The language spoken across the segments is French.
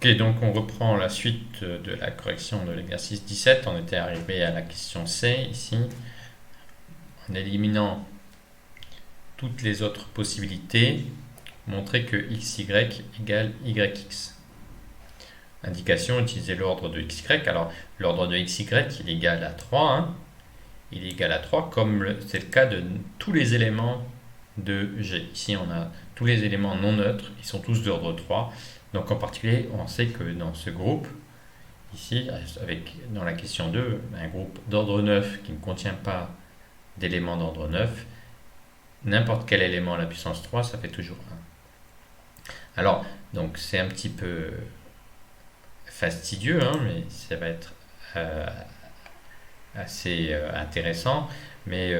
Ok, donc on reprend la suite de la correction de l'exercice 17. On était arrivé à la question C ici. En éliminant toutes les autres possibilités, montrer que xy égale yx. Indication, utiliser l'ordre de xy. Alors, l'ordre de xy, il est égal à 3. Hein. Il est égal à 3, comme c'est le cas de tous les éléments de G. Ici, on a tous les éléments non neutres, ils sont tous d'ordre 3. Donc, en particulier, on sait que dans ce groupe, ici, dans la question 2, un groupe d'ordre 9 qui ne contient pas d'éléments d'ordre 9, n'importe quel élément à la puissance 3, ça fait toujours 1. Alors, donc c'est un petit peu fastidieux, hein, mais ça va être assez intéressant. Mais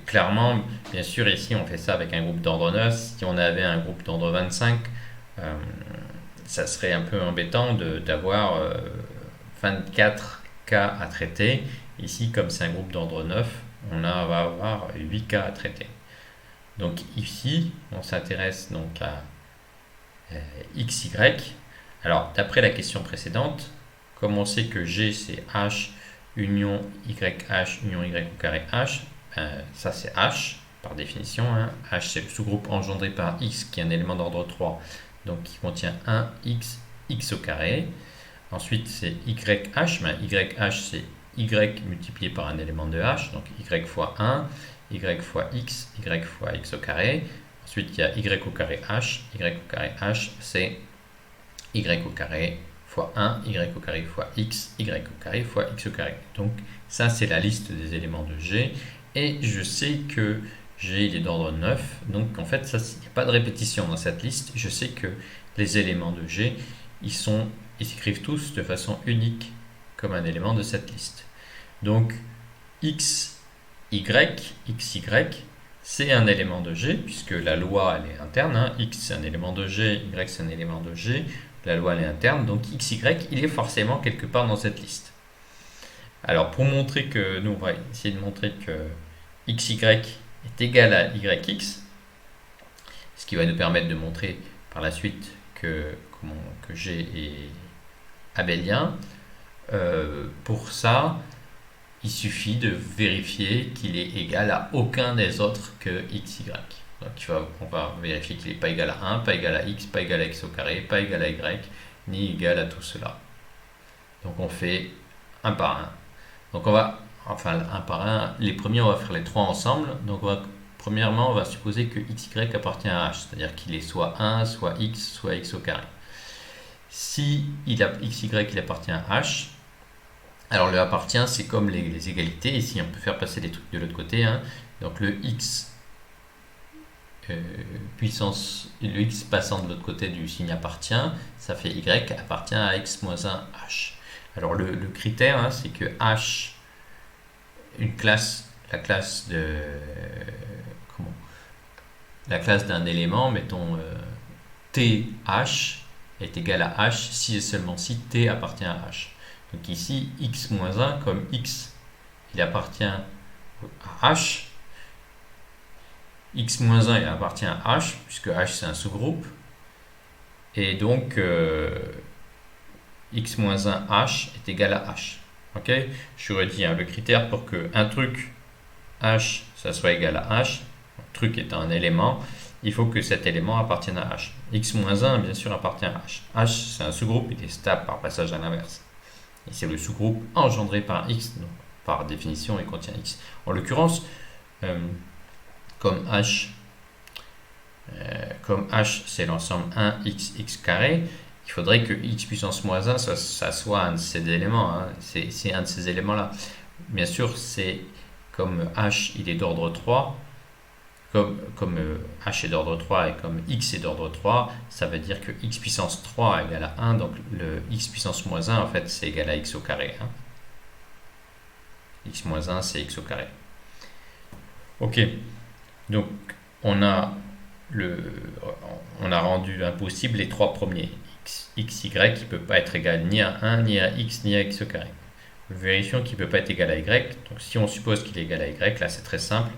clairement, bien sûr, ici, on fait ça avec un groupe d'ordre 9. Si on avait un groupe d'ordre 25, ça serait un peu embêtant d'avoir 24 cas à traiter. Ici, comme c'est un groupe d'ordre 9, va avoir 8 cas à traiter. Donc ici, on s'intéresse donc à xy. Alors, d'après la question précédente, comme on sait que G c'est H union YH union Y au carré H, ça c'est H par définition. Hein. H c'est le sous-groupe engendré par X qui est un élément d'ordre 3, donc qui contient 1x x au carré. Ensuite c'est YH, YH c'est Y multiplié par un élément de H, donc Y fois 1, Y fois X fois X au carré. Ensuite il y a Y au carré H, Y au carré H c'est Y au carré fois 1, Y au carré fois X, Y au carré fois X au carré. Donc ça c'est la liste des éléments de G. Et je sais que G il est d'ordre 9. Donc en fait, il n'y a pas de répétition dans cette liste. Je sais que les éléments de G, ils s'écrivent tous de façon unique comme un élément de cette liste. Donc XY, c'est un élément de G, puisque la loi elle est interne. Hein. X c'est un élément de G, Y c'est un élément de G. La loi elle est interne, donc XY il est forcément quelque part dans cette liste. Alors pour montrer que, nous on va essayer de montrer que XY est égal à YX, ce qui va nous permettre de montrer par la suite que G est abélien. Pour ça, il suffit de vérifier qu'il est égal à aucun des autres que XY. Donc on va vérifier qu'il n'est pas égal à 1, pas égal à x, pas égal à x au carré, pas égal à y, ni égal à tout cela. Donc on fait un par un. Donc un par un, les premiers on va faire les trois ensemble. Donc premièrement on va supposer que xy appartient à h, c'est-à-dire qu'il est soit 1, soit x au carré. Si xy il appartient à h, alors le appartient c'est comme les égalités, ici on peut faire passer les trucs de l'autre côté. Hein. Donc le x passant de l'autre côté du signe appartient, ça fait y appartient à x moins 1 h. Alors le critère, hein, c'est que h, la classe d'un élément, mettons th est égal à h si et seulement si t appartient à h. Donc ici x moins 1, comme x il appartient à h, x-1 il appartient à h, puisque h c'est un sous-groupe, et donc x-1 h est égal à h. Ok, je redis, hein, le critère pour que un truc h ça soit égal à h, un truc étant un élément, il faut que cet élément appartienne à h. x-1 bien sûr appartient à h. H c'est un sous-groupe, il est stable par passage à l'inverse. Et c'est le sous-groupe engendré par x, donc par définition il contient x. En l'occurrence, comme h c'est l'ensemble 1x carré, il faudrait que x puissance moins 1 ça soit un de ces éléments. Hein. C'est un de ces éléments là. Bien sûr, c'est comme h il est d'ordre 3, comme h est d'ordre 3 et comme x est d'ordre 3, ça veut dire que x puissance 3 égale à 1, donc le x puissance moins 1 en fait c'est égal à x au carré. Hein. X moins 1 c'est x au carré. Ok, donc on a rendu impossible les trois premiers. Xy qui ne peut pas être égal ni à 1, ni à x, ni à x au carré. Vérifions qu'il ne peut pas être égal à y. Donc si on suppose qu'il est égal à y, là c'est très simple.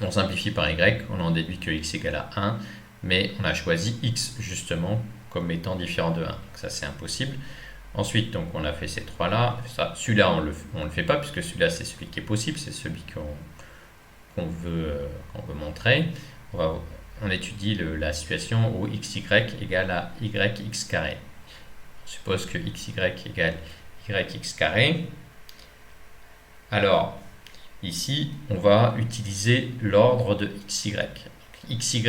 On simplifie par y, on en déduit que x est égal à 1, mais on a choisi x justement comme étant différent de 1. Donc ça, c'est impossible. Ensuite, donc, on a fait ces trois-là. Celui-là, on le fait pas, puisque celui-là, c'est celui qui est possible, c'est celui qu'on veut montrer. On étudie la situation où xy égale à yx carré. On suppose que xy égale yx carré. Alors, ici, on va utiliser l'ordre de xy. Xy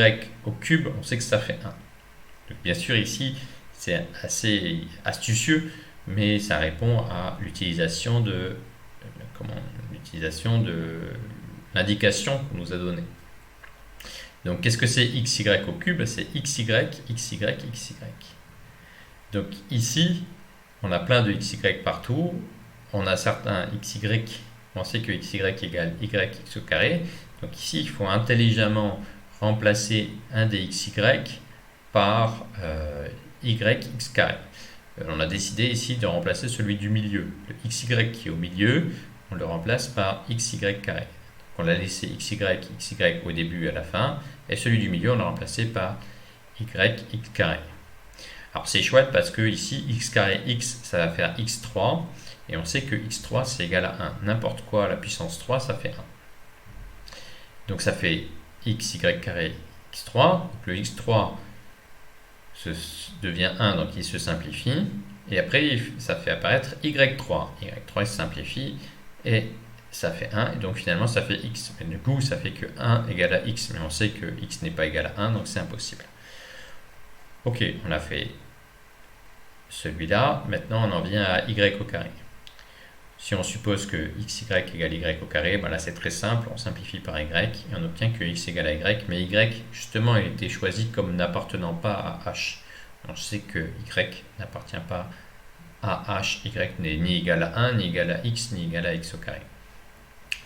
au cube, on sait que ça fait 1. Donc, bien sûr, ici, c'est assez astucieux, mais ça répond à l'utilisation de l'indication qu'on nous a donnée. Donc, qu'est-ce que c'est xy au cube? C'est xy, xy, xy. Donc, ici, on a plein de xy partout. On a certains xy, on sait que xy égale yx au carré. Donc, ici, il faut intelligemment remplacer un des xy par yx carré. On a décidé ici de remplacer celui du milieu. Le xy qui est au milieu, on le remplace par xy carré. Donc on l'a laissé xy au début et à la fin, et celui du milieu, on l'a remplacé par yx carré. Alors c'est chouette parce que ici, x carré x, ça va faire x3, et on sait que x3 c'est égal à 1. N'importe quoi à la puissance 3, ça fait 1. Donc ça fait xy carré x3. Donc le x3 devient 1, donc il se simplifie. Et après, ça fait apparaître y3. Y3 il se simplifie et ça fait 1. Et donc finalement, ça fait x. Mais du coup, ça fait que 1 égale à x. Mais on sait que x n'est pas égal à 1, donc c'est impossible. Ok, on a fait celui-là. Maintenant, on en vient à y au carré. Si on suppose que xy égale y au carré, ben là c'est très simple, on simplifie par y et on obtient que x égale à y, mais y justement a été choisi comme n'appartenant pas à h. On sait que y n'appartient pas à h, y n'est ni égal à 1, ni égal à x, ni égal à x au carré.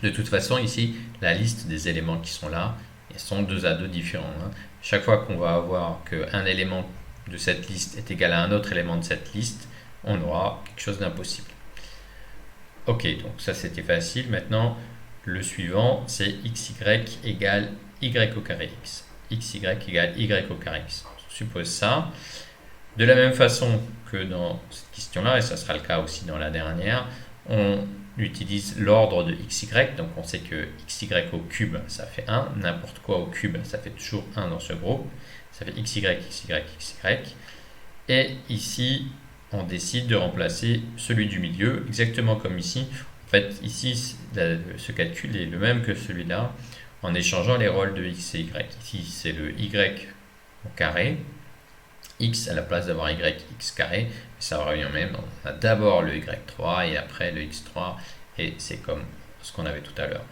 De toute façon, ici, la liste des éléments qui sont là, ils sont 2 à 2 différents. Chaque fois qu'on va avoir qu'un élément de cette liste est égal à un autre élément de cette liste, on aura quelque chose d'impossible. Ok, donc ça c'était facile. Maintenant, le suivant, c'est xy égale y au carré x. Xy égale y au carré x. On suppose ça. De la même façon que dans cette question-là, et ça sera le cas aussi dans la dernière, on utilise l'ordre de xy. Donc on sait que xy au cube, ça fait 1. N'importe quoi au cube, ça fait toujours 1 dans ce groupe. Ça fait xy, xy, xy. Et ici, on décide de remplacer celui du milieu, exactement comme ici. En fait, ici, ce calcul est le même que celui-là, en échangeant les rôles de x et y. Ici, c'est le y au carré. X à la place d'avoir y, x carré. Ça revient même. On a d'abord le y3 et après le x3. Et c'est comme ce qu'on avait tout à l'heure.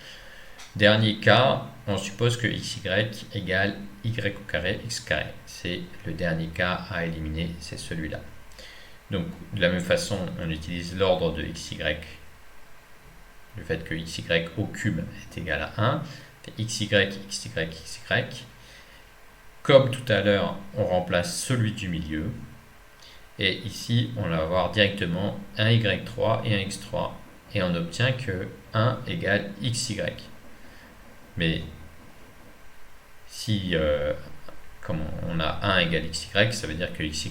Dernier cas, on suppose que xy égale y au carré, x carré. C'est le dernier cas à éliminer, c'est celui-là. Donc, de la même façon, on utilise l'ordre de xy, le fait que xy au cube est égal à 1, xy, xy, xy. Comme tout à l'heure, on remplace celui du milieu, et ici, on va avoir directement un y3 et un x3, et on obtient que 1 égale xy. Mais si, comme on a 1 égale xy, ça veut dire que xy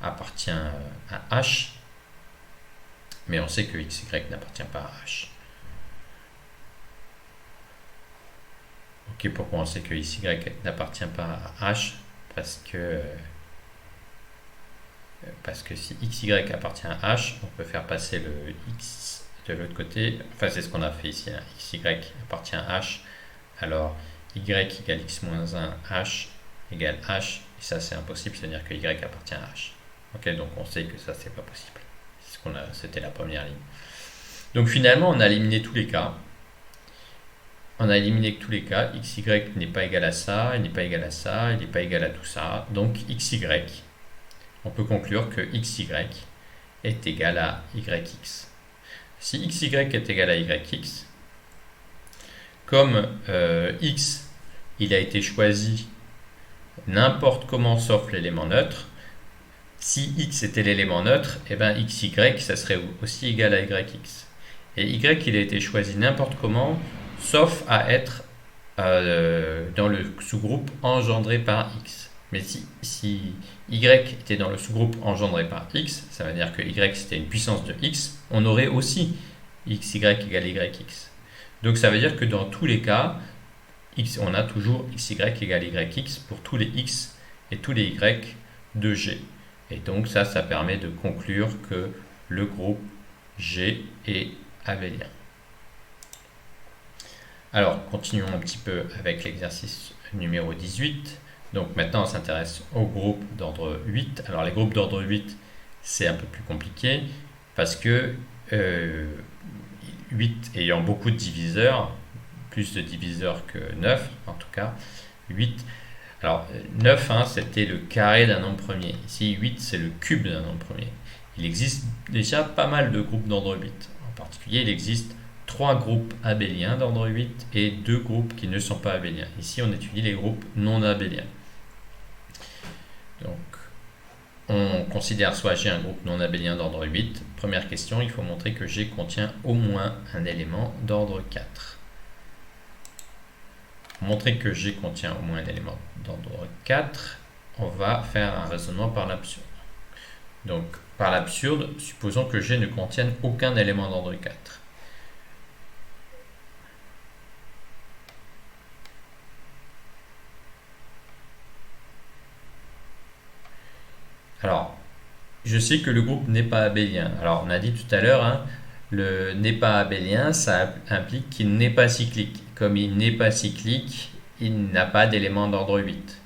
appartient à h, mais on sait que xy n'appartient pas à h. Ok, pourquoi on sait que xy n'appartient pas à h? Parce que si xy appartient à h, on peut faire passer le x de l'autre côté. Enfin, c'est ce qu'on a fait ici. Xy appartient à h, alors y égale x moins 1, h égale h, et ça c'est impossible, c'est-à-dire que y appartient à h. Ok, donc on sait que ça c'est pas possible. C'était la première ligne. Donc finalement on a éliminé tous les cas. On a éliminé tous les cas. Xy n'est pas égal à ça, il n'est pas égal à ça, il n'est pas égal à tout ça. Donc xy, on peut conclure que xy est égal à yx. Si xy est égal à yx, comme x il a été choisi n'importe comment sauf l'élément neutre, si x était l'élément neutre, et bien xy, ça serait aussi égal à yx. Et y, il a été choisi n'importe comment, sauf à être dans le sous-groupe engendré par x. Mais si y était dans le sous-groupe engendré par x, ça veut dire que y c'était une puissance de x, on aurait aussi xy égale yx. Donc ça veut dire que dans tous les cas, on a toujours xy égale yx pour tous les x et tous les y de G. Et donc ça permet de conclure que le groupe G est abélien. Alors, continuons un petit peu avec l'exercice numéro 18. Donc maintenant, on s'intéresse aux groupes d'ordre 8. Alors les groupes d'ordre 8, c'est un peu plus compliqué parce que 8 ayant beaucoup de diviseurs, plus de diviseurs que 9 en tout cas, 8. Alors 9, c'était le carré d'un nombre premier. Ici, 8, c'est le cube d'un nombre premier. Il existe déjà pas mal de groupes d'ordre 8. En particulier, il existe 3 groupes abéliens d'ordre 8 et 2 groupes qui ne sont pas abéliens. Ici, on étudie les groupes non abéliens. Donc, on considère soit G un groupe non abélien d'ordre 8. Première question, il faut montrer que G contient au moins un élément d'ordre 4. Pour montrer que G contient au moins un élément d'ordre 4, on va faire un raisonnement par l'absurde. Donc, par l'absurde, supposons que G ne contienne aucun élément d'ordre 4. Alors, je sais que le groupe n'est pas abélien. Alors, on a dit tout à l'heure, le n'est pas abélien, ça implique qu'il n'est pas cyclique. Comme il n'est pas cyclique, il n'a pas d'élément d'ordre 8.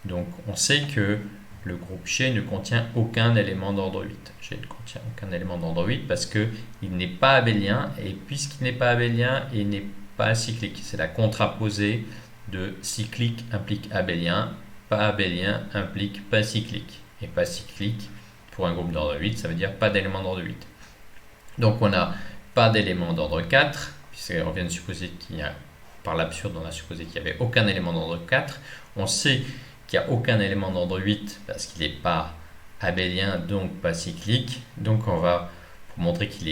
Donc, on sait que le groupe G ne contient aucun élément d'ordre 8. G ne contient aucun élément d'ordre 8 parce qu'il n'est pas abélien, et puisqu'il n'est pas abélien, il n'est pas cyclique. C'est la contraposée de cyclique implique abélien, pas abélien implique pas cyclique. Et pas cyclique, pour un groupe d'ordre 8, ça veut dire pas d'élément d'ordre 8. Donc on n'a pas d'élément d'ordre 4, puisqu'on vient de supposer qu'il y a, par l'absurde, on a supposé qu'il n'y avait aucun élément d'ordre 4. On sait qu'il n'y a aucun élément d'ordre 8 parce qu'il n'est pas abélien, donc pas cyclique. Donc on va, pour montrer qu'il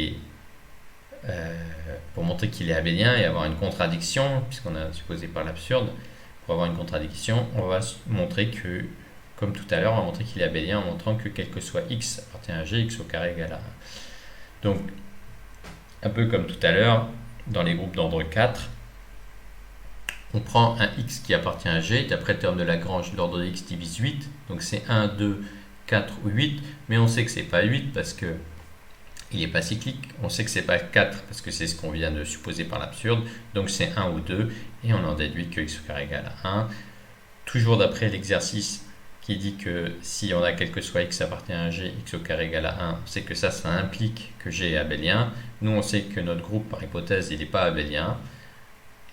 est abélien et avoir une contradiction, puisqu'on a supposé par l'absurde, pour avoir une contradiction, on va montrer que, comme tout à l'heure, on va montrer qu'il est abélien en montrant que quel que soit x appartient à g, x au carré égale à 1. Donc, un peu comme tout à l'heure, dans les groupes d'ordre 4, on prend un x qui appartient à g, d'après le théorème de Lagrange, l'ordre de x divise 8, donc c'est 1, 2, 4 ou 8, mais on sait que c'est pas 8 parce que il n'est pas cyclique, on sait que c'est pas 4 parce que c'est ce qu'on vient de supposer par l'absurde, donc c'est 1 ou 2, et on en déduit que x au carré égale à 1. Toujours d'après l'exercice qui dit que si on a quel que soit x appartient à g, x au carré égale à 1, on sait que ça implique que g est abélien. Nous, on sait que notre groupe, par hypothèse, il n'est pas abélien.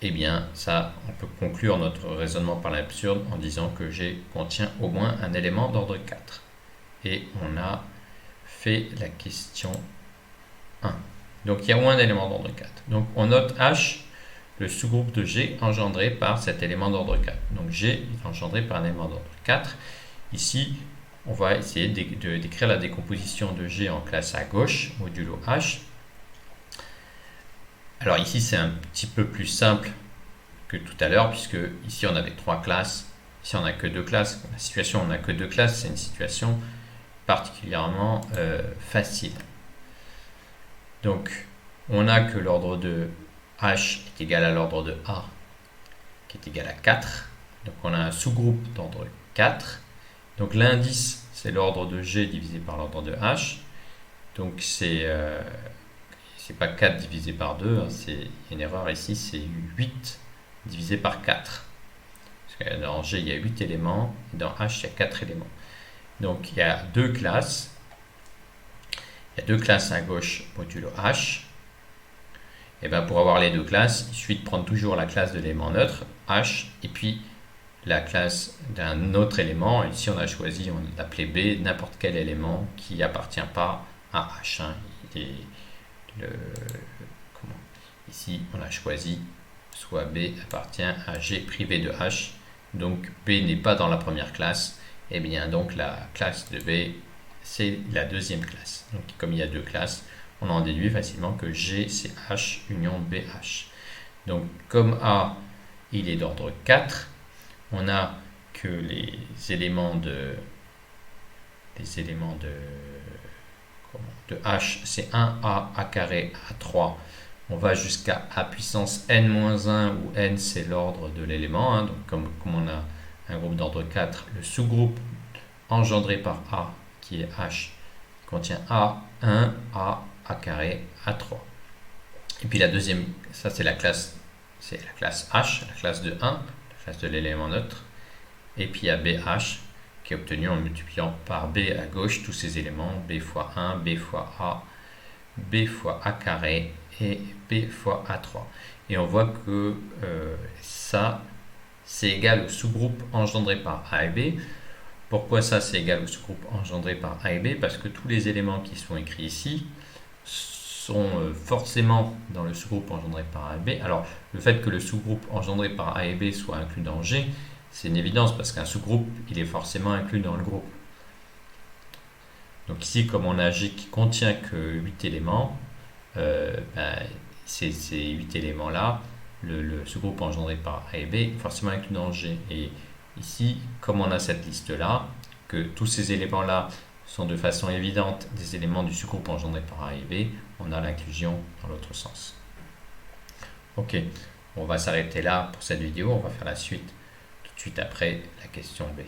Eh bien, ça, on peut conclure notre raisonnement par l'absurde en disant que g contient au moins un élément d'ordre 4. Et on a fait la question 1. Donc, il y a au moins un élément d'ordre 4. Donc, on note H, le sous-groupe de G engendré par cet élément d'ordre 4. Donc, G est engendré par un élément d'ordre 4. Ici, on va essayer de décrire la décomposition de G en classe à gauche, modulo H. Alors ici, c'est un petit peu plus simple que tout à l'heure, puisque ici, on avait 3 classes. Ici, on n'a que 2 classes. La situation, on n'a que 2 classes. C'est une situation particulièrement facile. Donc, on a que l'ordre de H est égal à l'ordre de A, qui est égal à 4. Donc, on a un sous-groupe d'ordre 4. Donc l'indice, c'est l'ordre de G divisé par l'ordre de H. Donc c'est pas 4 divisé par 2, il y a une erreur ici, c'est 8 divisé par 4. Parce que dans G, il y a 8 éléments, et dans H, il y a 4 éléments. Donc il y a 2 classes. Il y a 2 classes à gauche modulo H. Et bien pour avoir les 2 classes, il suffit de prendre toujours la classe de l'élément neutre, H, et puis la classe d'un autre élément. Ici, on a choisi, on l'a appelé B, n'importe quel élément qui appartient pas à H. Ici, on a choisi soit B appartient à G privé de H. Donc, B n'est pas dans la première classe. Et bien, donc, la classe de B, c'est la deuxième classe. Donc, comme il y a 2 classes, on en déduit facilement que G, c'est H union BH. Donc, comme A, il est d'ordre 4, on a que les éléments de h, c'est 1a, a carré, a3. On va jusqu'à a puissance n-1, où n c'est l'ordre de l'élément. Donc comme on a un groupe d'ordre 4, le sous-groupe engendré par a, qui est h, contient a1, a carré, a3. Et puis la deuxième, ça c'est la classe h, la classe de 1, la classe de l'élément neutre. Et puis il y a bh, qui est obtenu en multipliant par b à gauche tous ces éléments, b fois 1, b fois a, b fois a carré et b fois a3. Et on voit que ça, c'est égal au sous-groupe engendré par a et b. Pourquoi ça, c'est égal au sous-groupe engendré par a et b? Parce que tous les éléments qui sont écrits ici sont forcément dans le sous-groupe engendré par a et b. Alors, le fait que le sous-groupe engendré par a et b soit inclus dans G, c'est une évidence parce qu'un sous-groupe, il est forcément inclus dans le groupe. Donc ici, comme on a G qui contient que 8 éléments, ces 8 éléments-là, le sous-groupe engendré par A et B est forcément inclus dans G. Et ici, comme on a cette liste-là, que tous ces éléments-là sont de façon évidente des éléments du sous-groupe engendré par A et B, on a l'inclusion dans l'autre sens. Ok, on va s'arrêter là pour cette vidéo, on va faire la suite tout de suite après la question B.